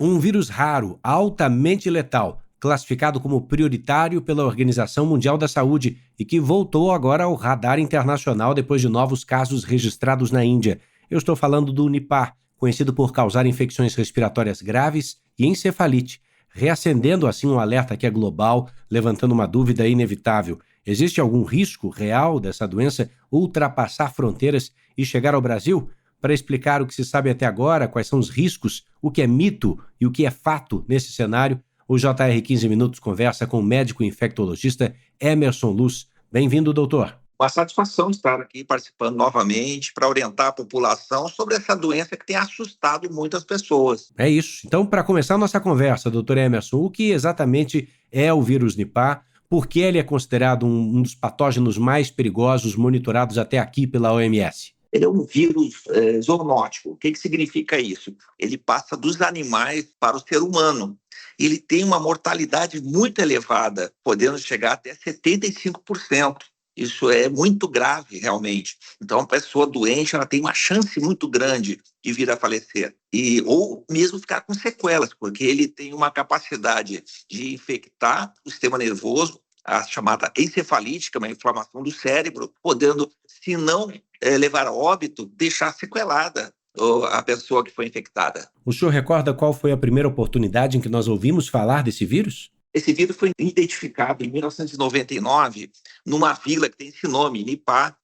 Um vírus raro, altamente letal, classificado como prioritário pela Organização Mundial da Saúde e que voltou agora ao radar internacional depois de novos casos registrados na Índia. Eu estou falando do Nipah, conhecido por causar infecções respiratórias graves e encefalite, reacendendo assim um alerta que é global, levantando uma dúvida inevitável. Existe algum risco real dessa doença ultrapassar fronteiras e chegar ao Brasil? Para explicar o que se sabe até agora, quais são os riscos, o que é mito e o que é fato nesse cenário, o JR 15 Minutos conversa com o médico infectologista Emerson Luz. Bem-vindo, doutor. Uma satisfação estar aqui participando novamente para orientar a população sobre essa doença que tem assustado muitas pessoas. É isso. Então, para começar a nossa conversa, doutor Emerson, o que exatamente é o vírus Nipah? Por que ele é considerado um dos patógenos mais perigosos monitorados até aqui pela OMS? Ele é um vírus zoonótico. O que significa isso? Ele passa dos animais para o ser humano. Ele tem uma mortalidade muito elevada, podendo chegar até 75%. Isso é muito grave, realmente. Então, a pessoa doente ela tem uma chance muito grande de vir a falecer. Ou mesmo ficar com sequelas, porque ele tem uma capacidade de infectar o sistema nervoso, a chamada encefalite, que é uma inflamação do cérebro, podendo, se não levar a óbito, deixar sequelada a pessoa que foi infectada. O senhor recorda qual foi a primeira oportunidade em que nós ouvimos falar desse vírus? Esse vírus foi identificado em 1999 numa vila que tem esse nome, Nipah,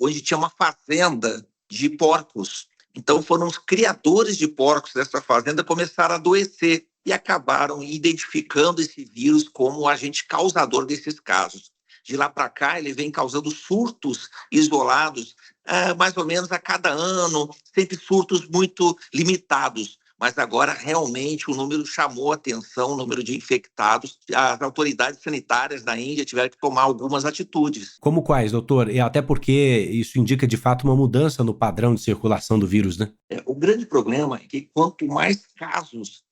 onde tinha uma fazenda de porcos. Então foram os criadores de porcos dessa fazenda que começaram a adoecer e acabaram identificando esse vírus como o agente causador desses casos. De lá para cá, ele vem causando surtos isolados, mais ou menos a cada ano, sempre surtos muito limitados. Mas agora, realmente, o número chamou a atenção, o número de infectados. As autoridades sanitárias da Índia tiveram que tomar algumas atitudes. Como quais, doutor? E até porque isso indica, de fato, uma mudança no padrão de circulação do vírus, né? O grande problema é que quanto mais casos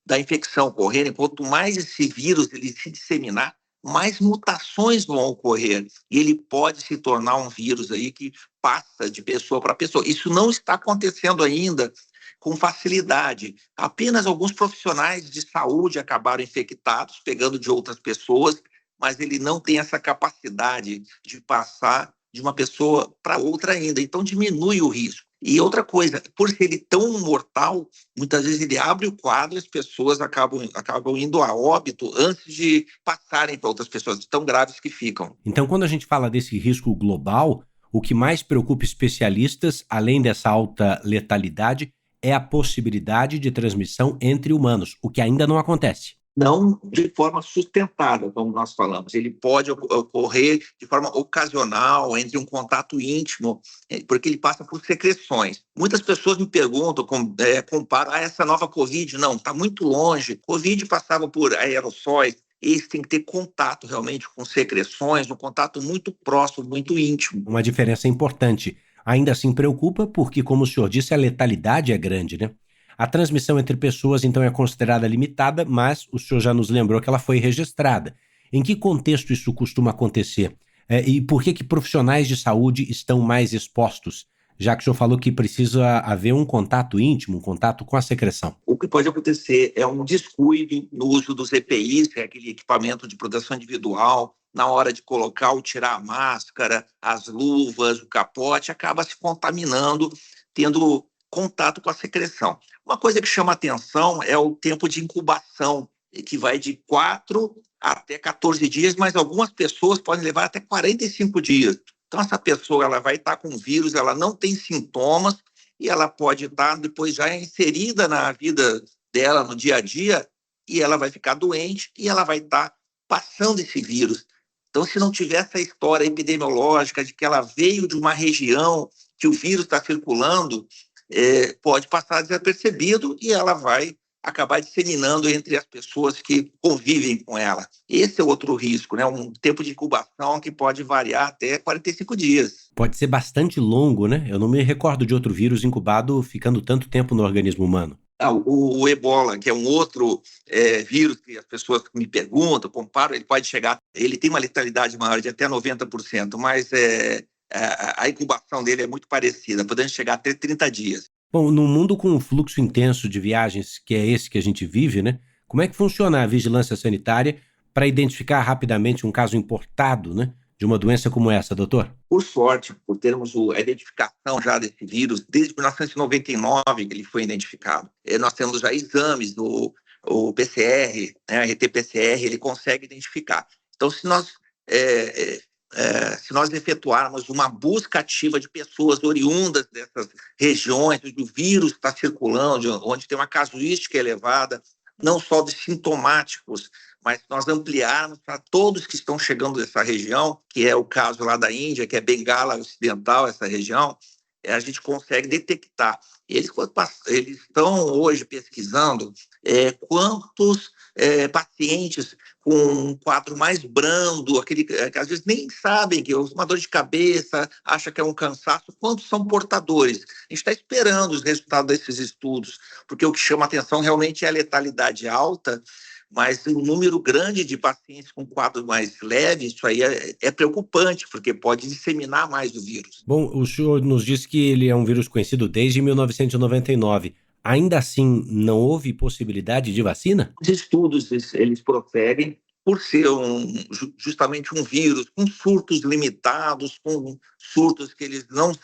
da infecção ocorrerem, quanto mais esse vírus ele se disseminar, mais mutações vão ocorrer. E ele pode se tornar um vírus aí que passa de pessoa para pessoa. Isso não está acontecendo ainda com facilidade. Apenas alguns profissionais de saúde acabaram infectados, pegando de outras pessoas, mas ele não tem essa capacidade de passar de uma pessoa para outra ainda. Então, diminui o risco. E outra coisa, por ser ele tão mortal, muitas vezes ele abre o quadro e as pessoas acabam indo a óbito antes de passarem para outras pessoas, de tão graves que ficam. Então, quando a gente fala desse risco global, o que mais preocupa especialistas, além dessa alta letalidade, é a possibilidade de transmissão entre humanos, o que ainda não acontece. Não de forma sustentada, como nós falamos. Ele pode ocorrer de forma ocasional, entre um contato íntimo, porque ele passa por secreções. Muitas pessoas me perguntam, comparam, essa nova Covid, não, está muito longe. Covid passava por aerossóis, esse tem que ter contato realmente com secreções, um contato muito próximo, muito íntimo. Uma diferença importante. Ainda assim preocupa porque, como o senhor disse, a letalidade é grande, né? A transmissão entre pessoas, então, é considerada limitada, mas o senhor já nos lembrou que ela foi registrada. Em que contexto isso costuma acontecer? E por que profissionais de saúde estão mais expostos? Já que o senhor falou que precisa haver um contato íntimo, um contato com a secreção. O que pode acontecer é um descuido no uso dos EPIs, que é aquele equipamento de proteção individual, na hora de colocar ou tirar a máscara, as luvas, o capote, acaba se contaminando, tendo contato com a secreção. Uma coisa que chama atenção é o tempo de incubação, que vai de 4 até 14 dias, mas algumas pessoas podem levar até 45 dias. Então, essa pessoa ela vai estar com vírus, ela não tem sintomas e ela pode estar depois já inserida na vida dela, no dia a dia, e ela vai ficar doente e ela vai estar passando esse vírus. Então, se não tiver essa história epidemiológica de que ela veio de uma região que o vírus está circulando, pode passar desapercebido e ela vai acabar disseminando entre as pessoas que convivem com ela. Esse é outro risco, né? Um tempo de incubação que pode variar até 45 dias. Pode ser bastante longo, né? Eu não me recordo de outro vírus incubado ficando tanto tempo no organismo humano. O ebola, que é um outro vírus que as pessoas me perguntam, comparam, ele tem uma letalidade maior de até 90%, mas a incubação dele é muito parecida, podendo chegar até 30 dias. Bom, num mundo com um fluxo intenso de viagens, que é esse que a gente vive, né? Como é que funciona a vigilância sanitária para identificar rapidamente um caso importado, né, de uma doença como essa, doutor? Por sorte, por termos a identificação já desse vírus, desde 1999 que ele foi identificado, nós temos já exames do o PCR, né, RT-PCR, ele consegue identificar. Então, se nós efetuarmos uma busca ativa de pessoas oriundas dessas regiões onde o vírus está circulando, onde tem uma casuística elevada, não só de sintomáticos, mas nós ampliarmos para todos que estão chegando dessa região, que é o caso lá da Índia, que é Bengala Ocidental, essa região, a gente consegue detectar. Eles estão hoje pesquisando quantos pacientes com um quadro mais brando, aquele que às vezes nem sabem que é uma dor de cabeça, acha que é um cansaço, quantos são portadores. A gente está esperando os resultados desses estudos, porque o que chama atenção realmente é a letalidade alta, mas um número grande de pacientes com quadro mais leve, isso aí é preocupante, porque pode disseminar mais o vírus. Bom, o senhor nos disse que ele é um vírus conhecido desde 1999. Ainda assim, não houve possibilidade de vacina? Os estudos, eles prosseguem por ser justamente um vírus com surtos limitados, com surtos que eles não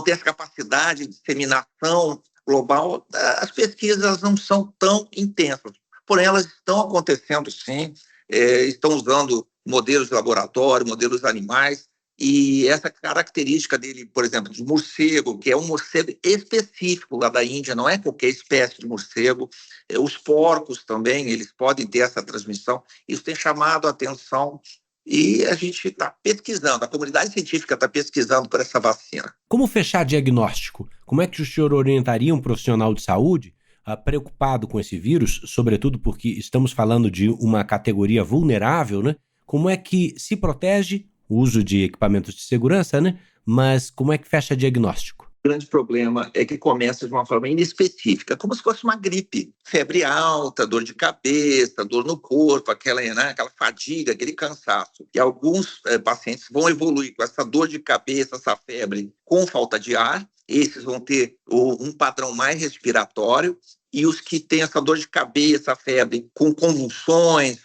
têm essa capacidade de disseminação global. As pesquisas não são tão intensas, porém elas estão acontecendo sim, estão usando modelos de laboratório, modelos animais, e essa característica dele, por exemplo, de morcego, que é um morcego específico lá da Índia, não é qualquer espécie de morcego. Os porcos também, eles podem ter essa transmissão. Isso tem chamado a atenção e a gente está pesquisando, a comunidade científica está pesquisando por essa vacina. Como fechar diagnóstico? Como é que o senhor orientaria um profissional de saúde preocupado com esse vírus, sobretudo porque estamos falando de uma categoria vulnerável, né? Como é que se protege o uso de equipamentos de segurança, né? Mas como é que fecha diagnóstico? O grande problema é que começa de uma forma inespecífica, como se fosse uma gripe. Febre alta, dor de cabeça, dor no corpo, aquela fadiga, aquele cansaço. E alguns pacientes vão evoluir com essa dor de cabeça, essa febre, com falta de ar. Esses vão ter um padrão mais respiratório. E os que têm essa dor de cabeça, febre, com convulsões,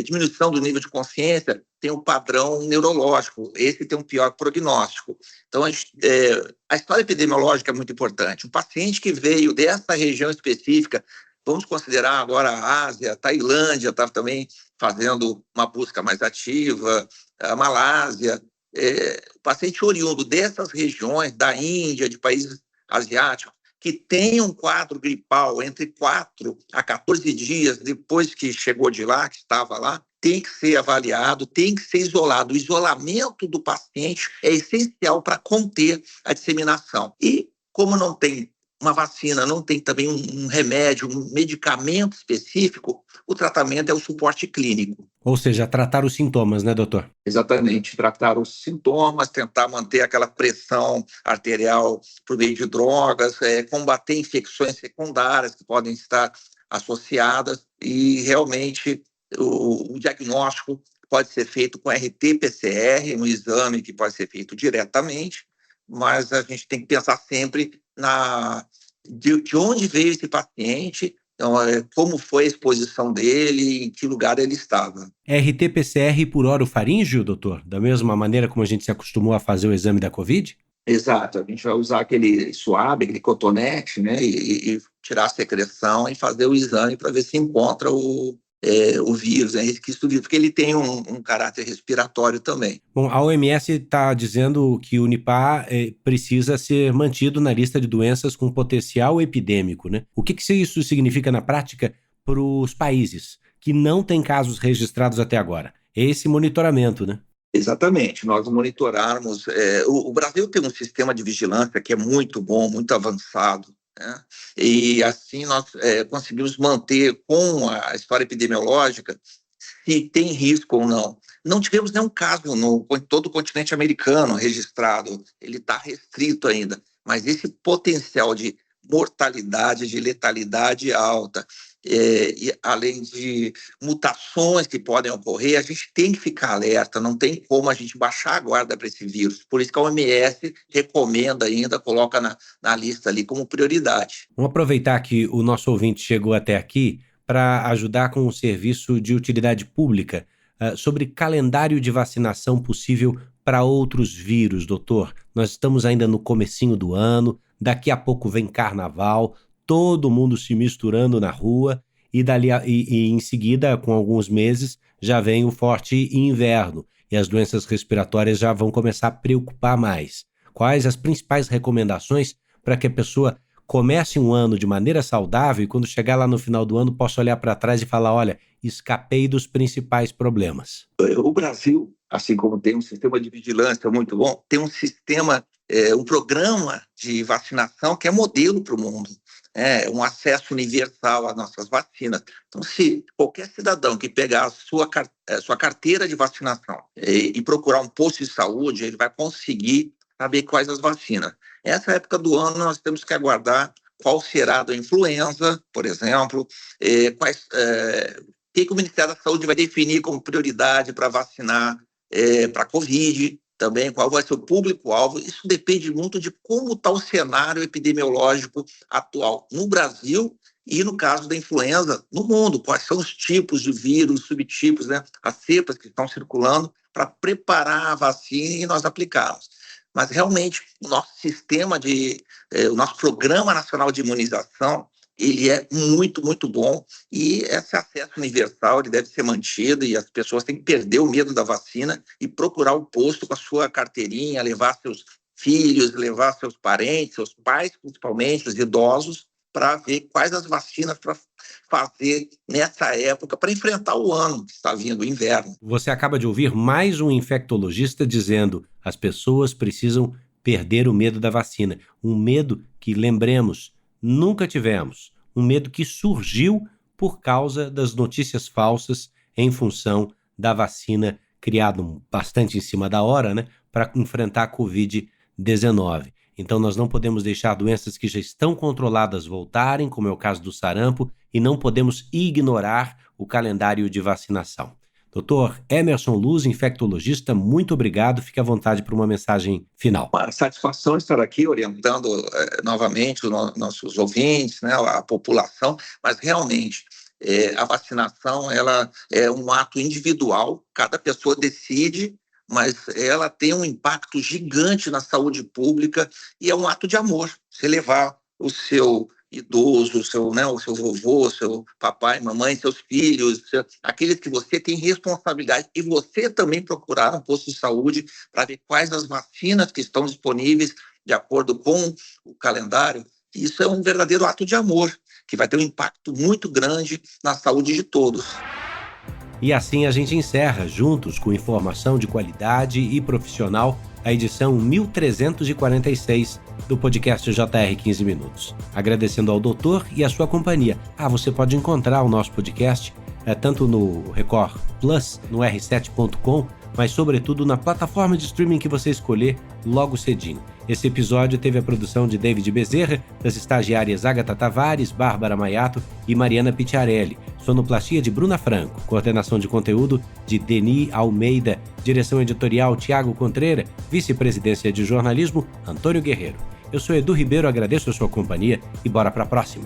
diminuição do nível de consciência, tem um padrão neurológico. Esse tem um pior prognóstico. Então, a história epidemiológica é muito importante. Um paciente que veio dessa região específica, vamos considerar agora a Ásia, a Tailândia está também fazendo uma busca mais ativa, a Malásia. O paciente oriundo dessas regiões, da Índia, de países asiáticos, que tem um quadro gripal entre 4 a 14 dias depois que chegou de lá, que estava lá, tem que ser avaliado, tem que ser isolado. O isolamento do paciente é essencial para conter a disseminação. E como não tem uma vacina, não tem também um remédio, um medicamento específico, o tratamento é o suporte clínico. Ou seja, tratar os sintomas, né, doutor? Exatamente, tratar os sintomas, tentar manter aquela pressão arterial por meio de drogas, combater infecções secundárias que podem estar associadas e realmente o diagnóstico pode ser feito com RT-PCR, um exame que pode ser feito diretamente, mas a gente tem que pensar sempre de onde veio esse paciente, então, como foi a exposição dele, em que lugar ele estava. RT-PCR por orofaríngeo, doutor? Da mesma maneira como a gente se acostumou a fazer o exame da Covid? Exato, a gente vai usar aquele suave, aquele cotonete, né, e tirar a secreção e fazer o exame para ver se encontra o vírus, resquício do vírus, porque ele tem um caráter respiratório também. Bom, a OMS está dizendo que o Nipah precisa ser mantido na lista de doenças com potencial epidêmico, né? O que isso significa na prática para os países que não têm casos registrados até agora? Esse monitoramento, né? Exatamente, nós monitorarmos. O Brasil tem um sistema de vigilância que é muito bom, muito avançado, né? E assim nós conseguimos manter com a história epidemiológica se tem risco ou não. Não tivemos nenhum caso em todo o continente americano registrado, ele está restrito ainda, mas esse potencial de mortalidade, de letalidade alta, e além de mutações que podem ocorrer, a gente tem que ficar alerta, não tem como a gente baixar a guarda para esse vírus. Por isso que a OMS recomenda ainda, coloca na lista ali como prioridade. Vamos aproveitar que o nosso ouvinte chegou até aqui para ajudar com um serviço de utilidade pública sobre calendário de vacinação possível para outros vírus, doutor. Nós estamos ainda no comecinho do ano, daqui a pouco vem carnaval, todo mundo se misturando na rua e em seguida, com alguns meses, já vem o forte inverno e as doenças respiratórias já vão começar a preocupar mais. Quais as principais recomendações para que a pessoa comece um ano de maneira saudável e quando chegar lá no final do ano possa olhar para trás e falar, olha, escapei dos principais problemas? O Brasil, assim como tem um sistema de vigilância muito bom, tem um programa de vacinação que é modelo para o mundo. Um acesso universal às nossas vacinas. Então, se qualquer cidadão que pegar a sua carteira de vacinação e procurar um posto de saúde, ele vai conseguir saber quais as vacinas. Essa época do ano nós temos que aguardar qual será da influenza, por exemplo, o que o Ministério da Saúde vai definir como prioridade para vacinar para a Covid, também qual vai ser o público-alvo. Isso depende muito de como está o cenário epidemiológico atual no Brasil e, no caso da influenza, no mundo. Quais são os tipos de vírus, subtipos, né? As cepas que estão circulando para preparar a vacina e nós aplicá-las. Mas, realmente, o nosso Programa Nacional de Imunização, ele é muito, muito bom e esse acesso universal ele deve ser mantido e as pessoas têm que perder o medo da vacina e procurar o posto com a sua carteirinha, levar seus filhos, levar seus parentes, seus pais, principalmente, os idosos, para ver quais as vacinas para fazer nessa época para enfrentar o ano que está vindo, o inverno. Você acaba de ouvir mais um infectologista dizendo as pessoas precisam perder o medo da vacina. Um medo que, lembremos, nunca tivemos. Um medo que surgiu por causa das notícias falsas em função da vacina criada bastante em cima da hora, né, para enfrentar a Covid-19. Então nós não podemos deixar doenças que já estão controladas voltarem, como é o caso do sarampo, e não podemos ignorar o calendário de vacinação. Dr. Emerson Luz, infectologista, muito obrigado. Fique à vontade para uma mensagem final. Uma satisfação estar aqui orientando novamente os nossos ouvintes, né, a população, mas realmente a vacinação ela é um ato individual, cada pessoa decide, mas ela tem um impacto gigante na saúde pública e é um ato de amor. Você levar o seu idoso, o seu vovô, seu papai, mamãe, seus filhos, aqueles que você tem responsabilidade e você também procurar um posto de saúde para ver quais as vacinas que estão disponíveis de acordo com o calendário. Isso é um verdadeiro ato de amor, que vai ter um impacto muito grande na saúde de todos. E assim a gente encerra, juntos com informação de qualidade e profissional, a edição 1346 do podcast JR 15 Minutos. Agradecendo ao doutor e a sua companhia. Você pode encontrar o nosso podcast tanto no Record Plus, no r7.com, mas sobretudo na plataforma de streaming que você escolher logo cedinho. Esse episódio teve a produção de David Bezerra, das estagiárias Agatha Tavares, Bárbara Maiato e Mariana Picciarelli, sonoplastia de Bruna Franco, coordenação de conteúdo de Denis Almeida, direção editorial Tiago Contreira, vice-presidência de jornalismo Antônio Guerreiro. Eu sou Edu Ribeiro, agradeço a sua companhia e bora para a próxima.